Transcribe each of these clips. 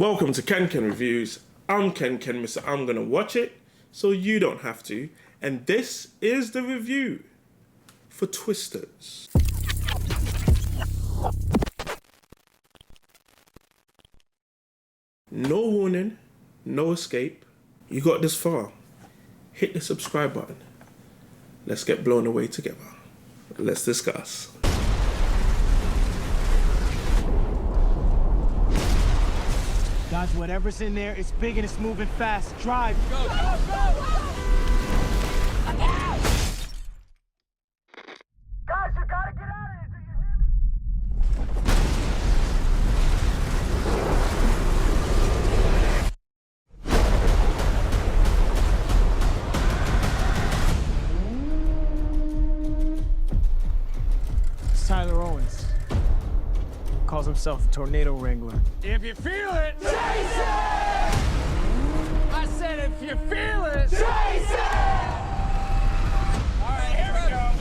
Welcome to KenKenReviews. I'm Ken, Mr. I'm gonna watch it, so you don't have to. And this is the review for Twisters. No warning, no escape. You got this far. Hit the subscribe button. Let's get blown away together. Let's discuss. Dodge whatever's in there. It's big and it's moving fast. Drive. Go. Go, go, go. Guys, you gotta get out of here. Do you hear me? It's Tyler Owens. Calls himself the Tornado Wrangler. If you feel it, chase it! I said if you feel it, chase it! All right, here we go.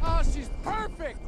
Oh, she's perfect!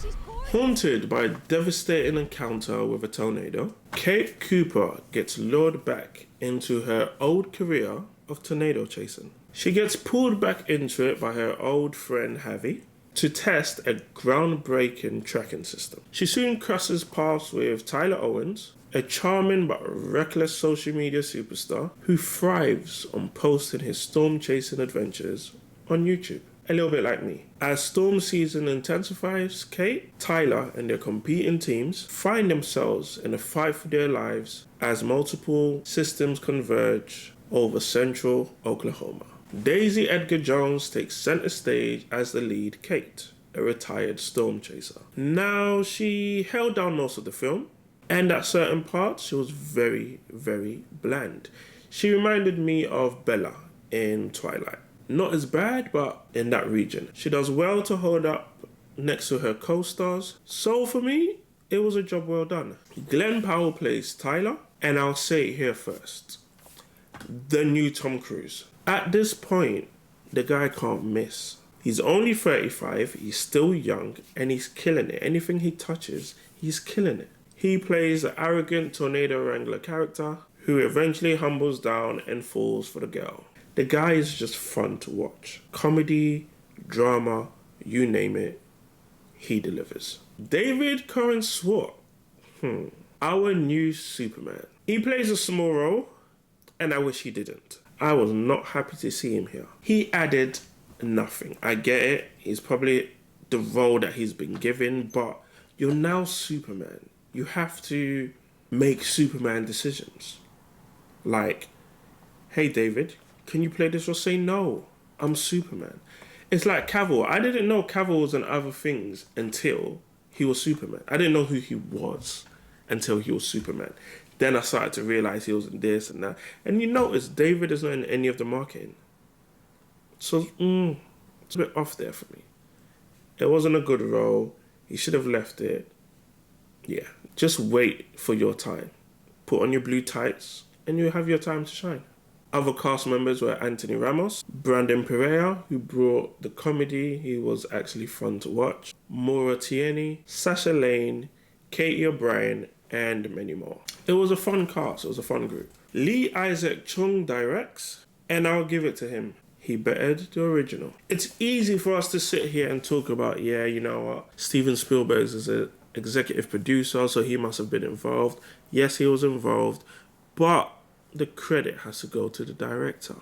She's gorgeous. Haunted by a devastating encounter with a tornado, Kate Cooper gets lured back into her old career of tornado chasing. She gets pulled back into it by her old friend Javi to test a groundbreaking tracking system. She soon crosses paths with Tyler Owens, a charming but reckless social media superstar who thrives on posting his storm chasing adventures on YouTube. A little bit like me. As storm season intensifies, Kate, Tyler, and their competing teams find themselves in a fight for their lives as multiple systems converge over central Oklahoma. Daisy Edgar Jones takes center stage as the lead Kate, a retired storm chaser. Now, she held down most of the film, and at certain parts, she was very, very bland. She reminded me of Bella in Twilight. Not as bad, but in that region. She does well to hold up next to her co-stars, so for me, it was a job well done. Glenn Powell plays Tyler, and I'll say it here first. The new Tom Cruise. At this point, the guy can't miss. He's only 35, he's still young, and he's killing it. Anything he touches, he's killing it. He plays the arrogant tornado wrangler character who eventually humbles down and falls for the girl. The guy is just fun to watch. Comedy, drama, you name it, he delivers. David Cohen Swart, our new Superman. He plays a small role, and I wish he didn't. I was not happy to see him here. He added nothing. I get it. He's probably the role that he's been given, but you're now Superman. You have to make Superman decisions. Like, hey, David, can you play this? Or say, no, I'm Superman. It's like Cavill. I didn't know Cavill was in other things until he was Superman. I didn't know who he was until he was Superman. Then I started to realize he was in this and that. And you notice David is not in any of the marketing. So, it's a bit off there for me. It wasn't a good role. He should have left it. Yeah, just wait for your time. Put on your blue tights and you have your time to shine. Other cast members were Anthony Ramos, Brandon Pereira, who brought the comedy. He was actually fun to watch. Maura Tierney, Sasha Lane, Katie O'Brien, and many more. It was a fun cast, it was a fun group. Lee Isaac Chung directs, and I'll give it to him. He bettered the original. It's easy for us to sit here and talk about, yeah, you know what, Steven Spielberg is an executive producer, so he must have been involved. Yes, he was involved, but the credit has to go to the director.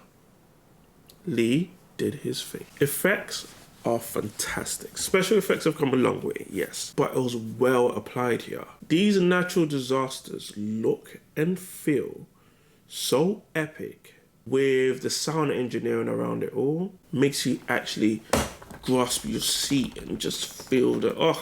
Lee did his thing. Effects are fantastic. Special effects have come a long way, yes, but it was well applied here. These natural disasters look and feel so epic with the sound engineering around it all. Makes you actually grasp your seat and just feel the,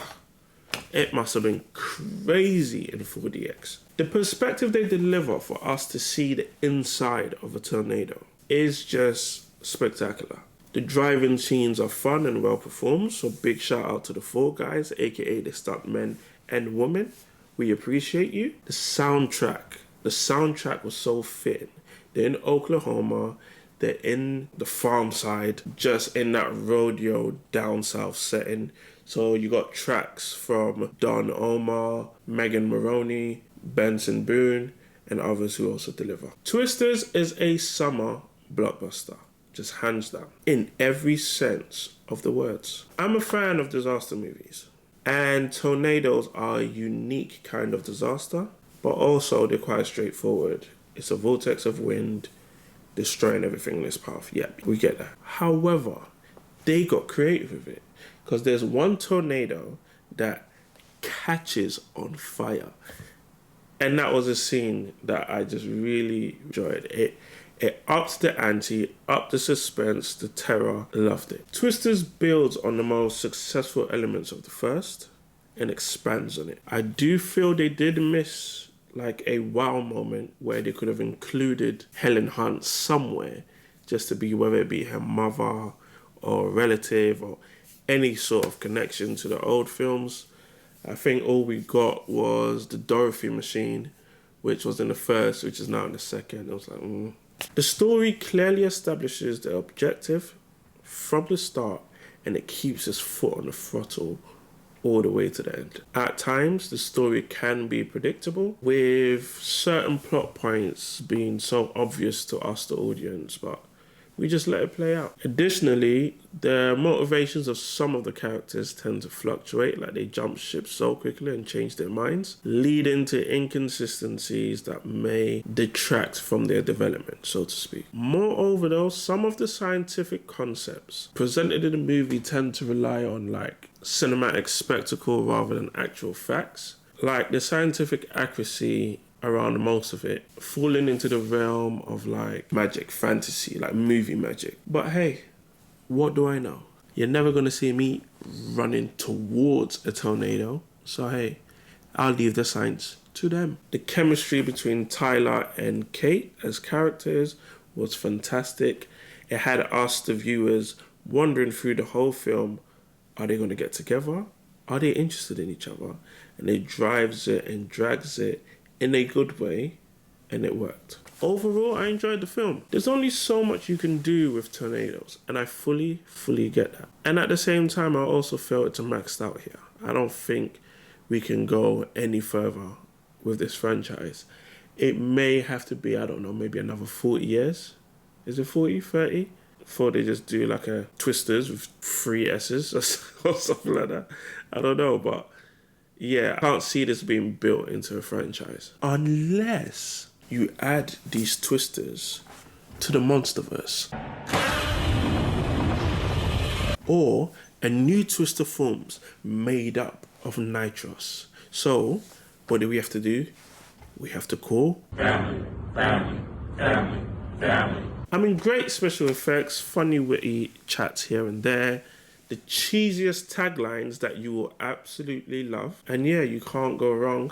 it must have been crazy in 4DX. The perspective they deliver for us to see the inside of a tornado is just spectacular. The driving scenes are fun and well performed, so big shout out to the four guys, aka the stuntmen and women. We appreciate you. The soundtrack was so fitting. They're in Oklahoma, they're in the farm side, just in that rodeo down south setting. So you got tracks from Don Omar, Megan Maroney, Benson Boone, and others who also deliver. Twisters is a summer blockbuster, just hands down, in every sense of the words. I'm a fan of disaster movies, and tornadoes are a unique kind of disaster, but also they're quite straightforward. It's a vortex of wind destroying everything in its path. Yeah, we get that. However, they got creative with it, because there's one tornado that catches on fire. And that was a scene that I just really enjoyed. It upped the ante, upped the suspense, the terror. Loved it. Twisters builds on the most successful elements of the first and expands on it. I do feel they did miss like a wow moment where they could have included Helen Hunt somewhere, just to be, whether it be her mother or a relative or any sort of connection to the old films. I think all we got was the Dorothy machine, which was in the first, which is now in the second. I was like, The story clearly establishes the objective from the start, and it keeps its foot on the throttle all the way to the end. At times, the story can be predictable, with certain plot points being so obvious to us, the audience, but we just let it play out. Additionally, the motivations of some of the characters tend to fluctuate, like they jump ship so quickly and change their minds, leading to inconsistencies that may detract from their development, so to speak. Moreover though, some of the scientific concepts presented in the movie tend to rely on like cinematic spectacle rather than actual facts. Like the scientific accuracy around most of it falling into the realm of like magic, fantasy, like movie magic. But hey, what do I know? You're never gonna see me running towards a tornado. So hey, I'll leave the science to them. The chemistry between Tyler and Kate as characters was fantastic. It had us, the viewers, wandering through the whole film. Are they gonna get together? Are they interested in each other? And it drives it and drags it in a good way, and it worked. Overall, I enjoyed the film. There's only so much you can do with tornadoes, and I fully get that. And at the same time, I also felt it's maxed out here. I don't think we can go any further with this franchise. It may have to be, I don't know, maybe another 40 years. Is it 40, 30? Before they just do like a Twisters with 3 S's or something like that. I don't know, but yeah, I can't see this being built into a franchise unless you add these Twisters to the Monsterverse, or a new Twister forms made up of Nitros. So what do we have to do? We have to call family. I mean, great special effects, funny witty chats here and there, the cheesiest taglines that you will absolutely love. And yeah, you can't go wrong.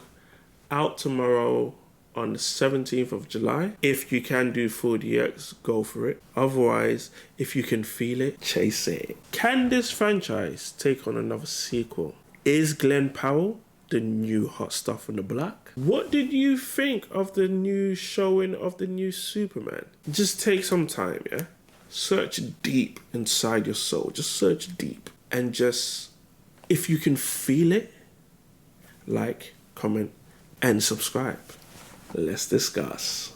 Out tomorrow on the 17th of July. If you can do 4DX, go for it. Otherwise, if you can feel it, chase it. Can this franchise take on another sequel? Is Glenn Powell the new hot stuff on the block? What did you think of the new showing of the new Superman? Just take some time, yeah? Search deep inside your soul. Just search deep. And just, if you can feel it, like, comment, and subscribe. Let's discuss.